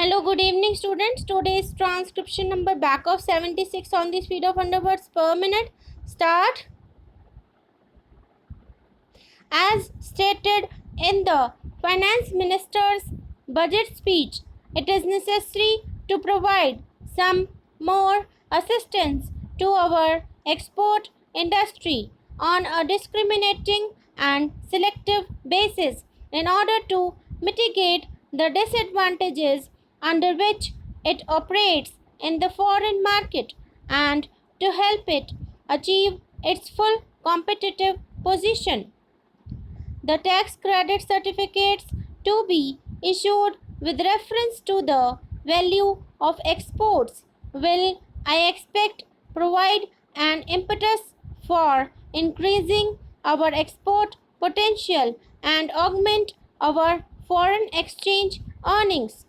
Hello, good evening students. Today's transcription number back of 76 on the speed of 100 words per minute. Start. As stated in the Finance Minister's budget speech, it is necessary to provide some more assistance to our export industry on a discriminating and selective basis in order to mitigate the disadvantages under which it operates in the foreign market and to help it achieve its full competitive position. The tax credit certificates to be issued with reference to the value of exports will, I expect, provide an impetus for increasing our export potential and augment our foreign exchange earnings.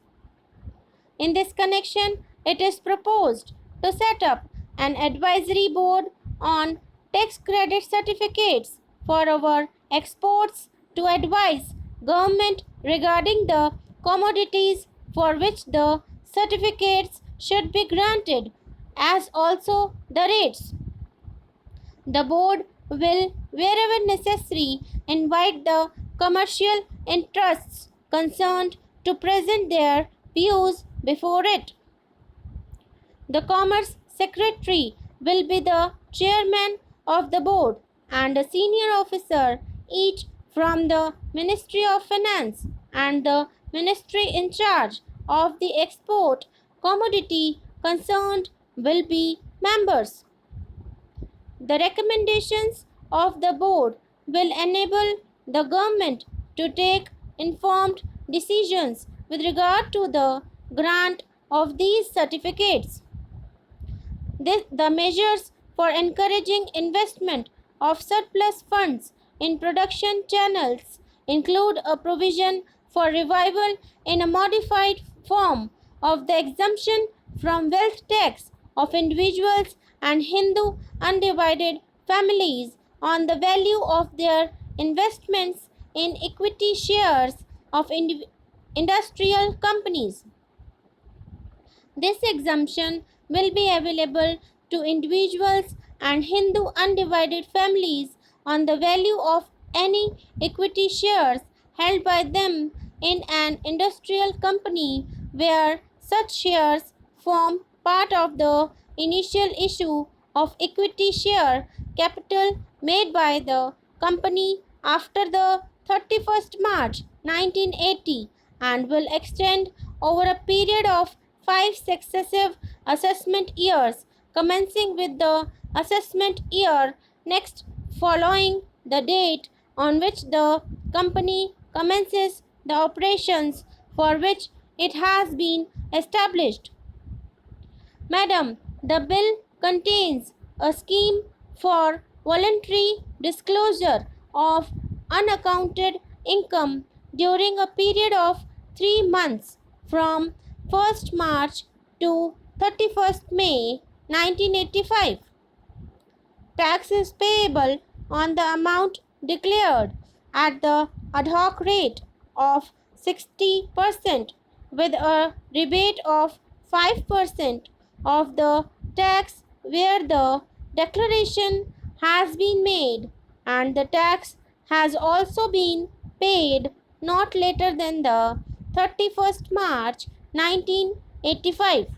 In this connection, it is proposed to set up an advisory board on tax credit certificates for our exports to advise government regarding the commodities for which the certificates should be granted, as also the rates. The board will, wherever necessary, invite the commercial interests concerned to present their views before it. The Commerce Secretary will be the chairman of the board and a senior officer, each from the Ministry of Finance and the ministry in charge of the export commodity concerned will be members. The recommendations of the board will enable the government to take informed decisions with regard to the grant of these certificates. The measures for encouraging investment of surplus funds in production channels include a provision for revival in a modified form of the exemption from wealth tax of individuals and Hindu undivided families on the value of their investments in equity shares of industrial companies. This exemption will be available to individuals and Hindu undivided families on the value of any equity shares held by them in an industrial company where such shares form part of the initial issue of equity share capital made by the company after the 31st March 1980 and will extend over a period of 5 successive assessment years, commencing with the assessment year next following the date on which the company commences the operations for which it has been established. Madam, the bill contains a scheme for voluntary disclosure of unaccounted income during a period of 3 months from 1st March to 31st May 1985. Tax is payable on the amount declared at the ad hoc rate of 60% with a rebate of 5% of the tax where the declaration has been made and the tax has also been paid not later than the 31st March 1985.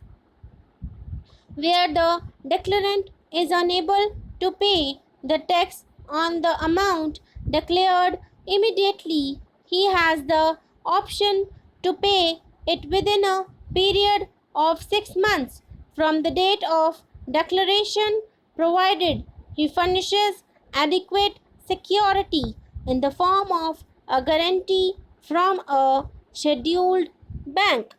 Where the declarant is unable to pay the tax on the amount declared immediately, he has the option to pay it within a period of 6 months from the date of declaration, provided he furnishes adequate security in the form of a guarantee from a scheduled bank.